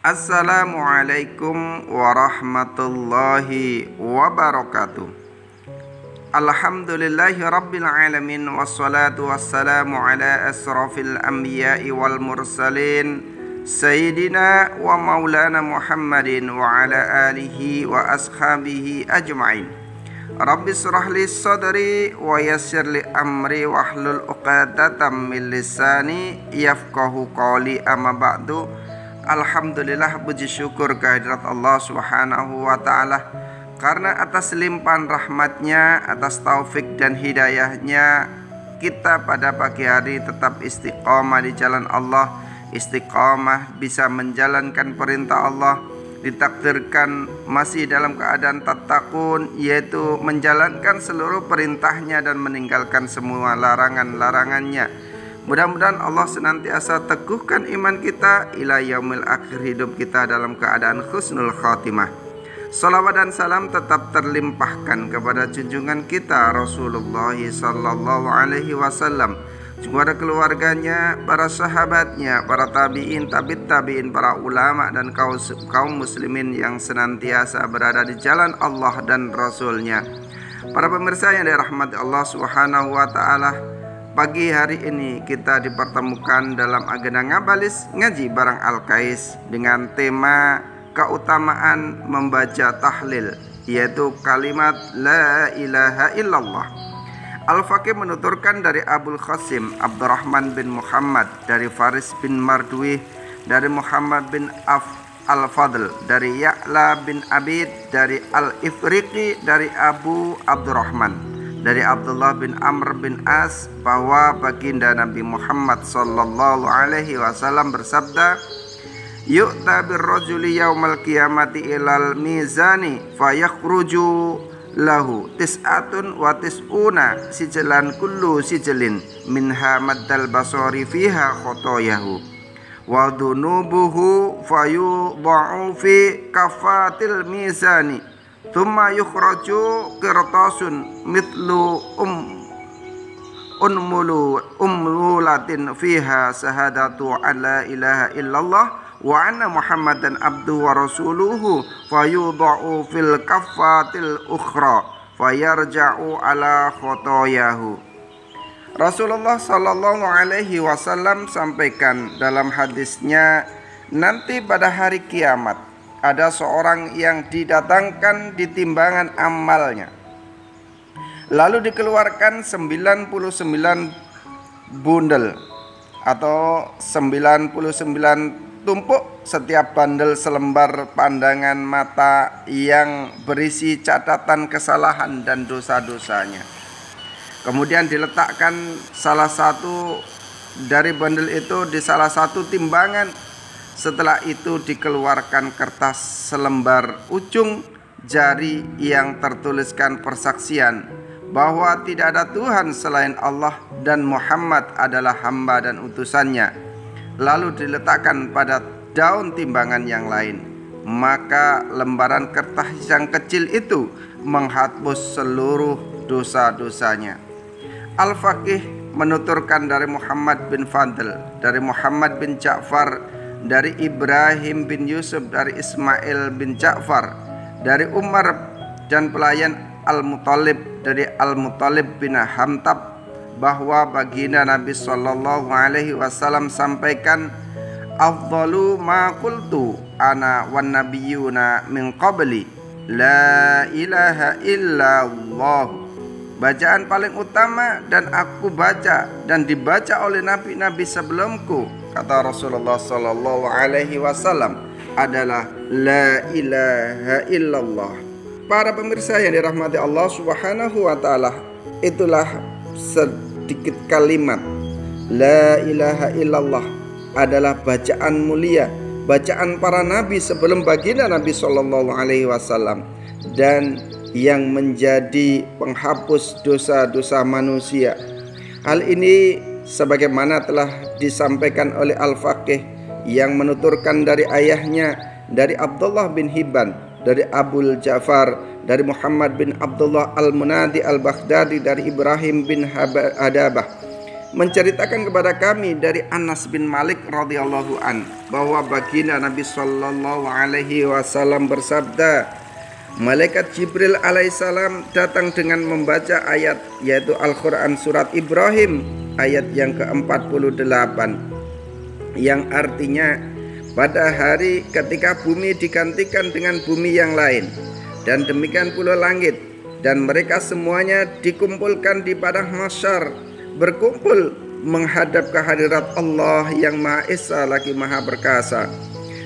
Assalamualaikum warahmatullahi wabarakatuh. Alhamdulillahi rabbil alamin, wassalatu wassalamu ala asrafil anbiya'i wal mursalin, Sayyidina wa maulana Muhammadin wa ala alihi wa ashabihi ajma'in. Rabbi shrah li sadri wa yassir li amri wahlul uqadatam min lisani yafqahu qawli, amma ba'du. Alhamdulillah, puji syukur kehadirat Allah Subhanahu wa ta'ala, karena atas limpahan rahmatnya, atas taufik dan hidayahnya, kita pada pagi hari tetap istiqamah di jalan Allah, istiqamah bisa menjalankan perintah Allah, ditakdirkan masih dalam keadaan tattaqun, yaitu menjalankan seluruh perintahnya dan meninggalkan semua larangan-larangannya. Mudah-mudahan Allah senantiasa teguhkan iman kita ila yaumil akhir, hidup kita dalam keadaan husnul khatimah. Salawat dan salam tetap terlimpahkan kepada junjungan kita Rasulullah sallallahu alaihi wasallam, kepada keluarganya, para sahabatnya, para tabi'in, tabi'in, para ulama dan kaum muslimin yang senantiasa berada di jalan Allah dan Rasulnya. Para pemirsa yang dirahmati Allah Subhanahu wa ta'ala, pagi hari ini kita dipertemukan dalam agenda Ngabalis Ngaji Barang Al-Kais dengan tema keutamaan membaca tahlil, yaitu kalimat La ilaha illallah. Al-Faqih menuturkan dari Abul Qasim Abdurrahman bin Muhammad, dari Faris bin Mardwi, dari Muhammad bin Al-Fadl, dari Ya'la bin Abid, dari Al-Ifriqi, dari Abu Abdurrahman, dari Abdullah bin Amr bin As, bahwa baginda Nabi Muhammad sallallahu alaihi wasallam bersabda, yu'ta birrajuli yaumal qiyamati ilal mizani fayakhruju lahu tis'atun wa tis'una sijlan kullu sijlin minha maddal basari fiha khotoyahu wa dunubuhu fayudha'u fi kafatil mizani thumma yukhraju qirtasun mithlu umlulatin fiha sahadatu alla ilaha illallah wa anna muhammadan abduhu wa rasuluhu fayudha'u fil kaffatil ukhra fayarja'u ala khotoyahu. Rasulullah sallallahu alaihi wasallam sampaikan dalam hadisnya, nanti pada hari kiamat ada seorang yang didatangkan di timbangan amalnya, lalu dikeluarkan 99 bundel atau 99 tumpuk, setiap bandel selembar pandangan mata yang berisi catatan kesalahan dan dosa-dosanya. Kemudian diletakkan salah satu dari bandel itu di salah satu timbangan. Setelah itu dikeluarkan kertas selembar ujung jari yang tertuliskan persaksian bahwa tidak ada Tuhan selain Allah dan Muhammad adalah hamba dan utusannya. Lalu diletakkan pada daun timbangan yang lain. Maka lembaran kertas yang kecil itu menghapus seluruh dosa-dosanya. Al-Faqih menuturkan dari Muhammad bin Fadl, dari Muhammad bin Ja'far, dari Ibrahim bin Yusuf, dari Ismail bin Ja'far, dari Umar dan pelayan Al-Muttalib, dari Al-Muttalib bin Hamtab, bahwa baginda Nabi sallallahu alaihi wasallam sampaikan, afdalu ma qultu ana wan nabiyuna min qabli la ilaha illallah. Bacaan paling utama dan aku baca dan dibaca oleh nabi-nabi sebelumku, kata Rasulullah sallallahu alaihi wasallam, adalah la ilaha illallah. Para pemirsa yang dirahmati Allah Subhanahu wa taala, itulah sedikit kalimat la ilaha illallah adalah bacaan mulia, bacaan para nabi sebelum baginda Nabi sallallahu alaihi wasallam, dan yang menjadi penghapus dosa-dosa manusia. Hal ini sebagaimana telah disampaikan oleh Al-Faqih yang menuturkan dari ayahnya, dari Abdullah bin Hibban, dari Abul Ja'far, dari Muhammad bin Abdullah Al-Munadi Al-Baghdadi, dari Ibrahim bin Adabah, menceritakan kepada kami dari Anas bin Malik radhiyallahu an bahwa baginda Nabi sallallahu alaihi wasallam bersabda, malaikat Jibril alaihissalam datang dengan membaca ayat, yaitu Al-Quran surat Ibrahim ayat yang ke-48, yang artinya pada hari ketika bumi digantikan dengan bumi yang lain, dan demikian pula langit, dan mereka semuanya dikumpulkan di padang mahsyar, berkumpul menghadap kehadirat Allah yang Maha Esa lagi Maha Perkasa.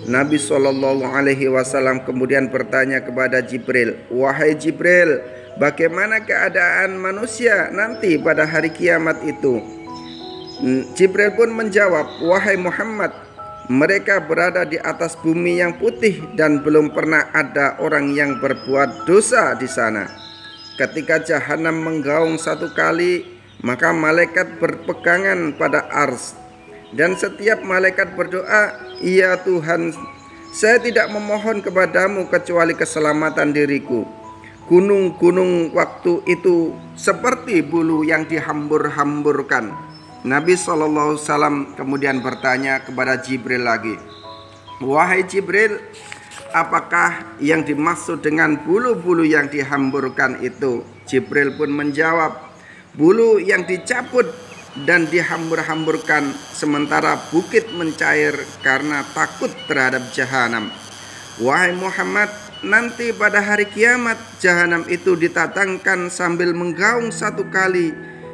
Nabi SAW kemudian bertanya kepada Jibril, wahai Jibril, bagaimana keadaan manusia nanti pada hari kiamat itu? Jibril pun menjawab, wahai Muhammad, mereka berada di atas bumi yang putih dan belum pernah ada orang yang berbuat dosa di sana. Ketika jahanam menggaung satu kali, maka malaikat berpegangan pada ars, dan setiap malaikat berdoa, ya Tuhan, saya tidak memohon kepadamu kecuali keselamatan diriku. Gunung-gunung waktu itu seperti bulu yang dihambur-hamburkan. Nabi SAW kemudian bertanya kepada Jibril lagi, wahai Jibril, apakah yang dimaksud dengan bulu-bulu yang dihamburkan itu? Jibril pun menjawab, bulu yang dicabut dan dihambur-hamburkan sementara bukit mencair karena takut terhadap jahanam. Wahai Muhammad, nanti pada hari kiamat jahanam itu ditatangkan sambil menggaung satu kali,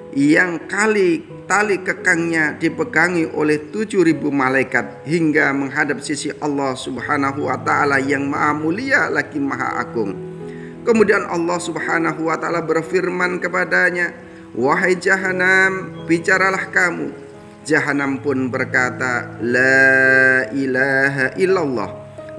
yang kali tali kekangnya dipegangi oleh 7.000 malaikat hingga menghadap sisi Allah Subhanahu wa ta'ala yang maha mulia lagi maha agung. Kemudian Allah Subhanahu wa ta'ala berfirman kepadanya, wahai jahanam, bicaralah kamu. Jahanam pun berkata, la ilaha illallah,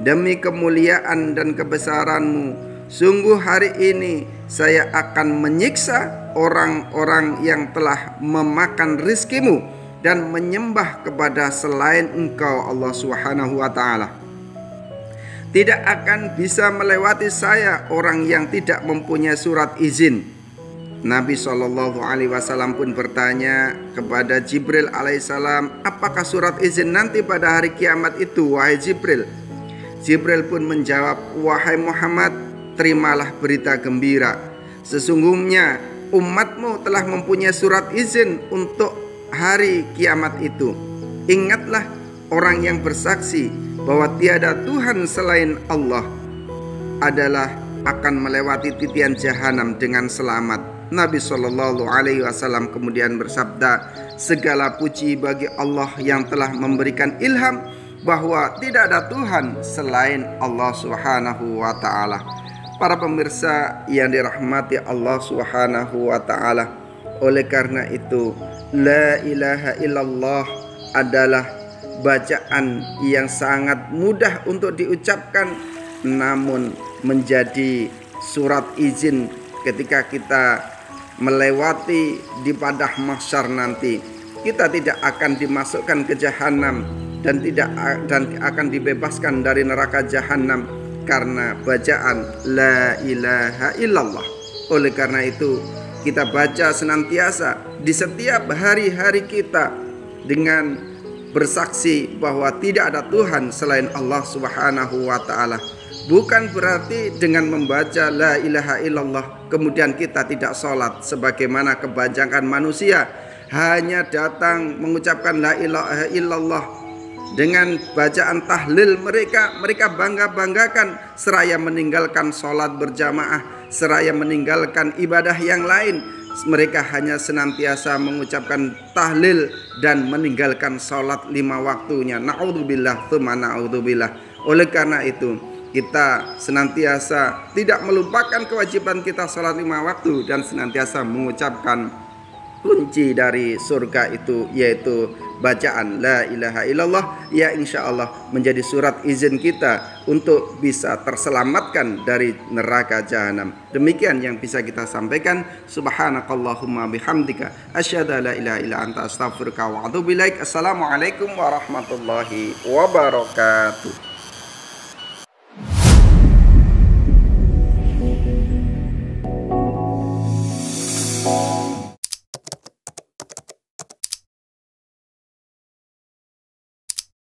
demi kemuliaan dan kebesaranmu, sungguh hari ini saya akan menyiksa orang-orang yang telah memakan rizkimu dan menyembah kepada selain engkau Allah Subhanahu wa ta'ala. Tidak akan bisa melewati saya orang yang tidak mempunyai surat izin. Nabi SAW pun bertanya kepada Jibril alaihissalam, apakah surat izin nanti pada hari kiamat itu, wahai Jibril? Jibril pun menjawab, wahai Muhammad, terimalah berita gembira. Sesungguhnya umatmu telah mempunyai surat izin untuk hari kiamat itu. Ingatlah orang yang bersaksi bahwa tiada Tuhan selain Allah adalah akan melewati titian jahanam dengan selamat. Nabi SAW kemudian bersabda, segala puji bagi Allah yang telah memberikan ilham bahwa tidak ada Tuhan selain Allah Subhanahu wa ta'ala. Para pemirsa yang dirahmati Allah Subhanahu wa ta'ala, oleh karena itu la ilaha illallah adalah bacaan yang sangat mudah untuk diucapkan, namun menjadi surat izin ketika kita melewati di padang mahsyar nanti. Kita tidak akan dimasukkan ke jahanam dan akan dibebaskan dari neraka jahanam karena bacaan la ilaha illallah. Oleh karena itu kita baca senantiasa di setiap hari-hari kita dengan bersaksi bahwa tidak ada Tuhan selain Allah Subhanahu wa ta'ala. Bukan berarti dengan membaca la ilaha illallah kemudian kita tidak sholat sebagaimana kebanyakan manusia hanya datang mengucapkan la ilaha illallah. Dengan bacaan tahlil mereka bangga-banggakan seraya meninggalkan sholat berjamaah, seraya meninggalkan ibadah yang lain. Mereka hanya senantiasa mengucapkan tahlil dan meninggalkan sholat 5 waktunya. Na'udzubillah tsumma na'udzubillah. Oleh karena itu kita senantiasa tidak melupakan kewajiban kita sholat 5 waktu dan senantiasa mengucapkan kunci dari surga itu, yaitu bacaan la ilaha illallah, ya insya Allah menjadi surat izin kita untuk bisa terselamatkan dari neraka jahanam. Demikian yang bisa kita sampaikan. Subhanakallahumma bihamdika asyhadu an la ilaha illa anta astaghfiruka wa atubu ilaik. Assalamualaikum warahmatullahi wabarakatuh.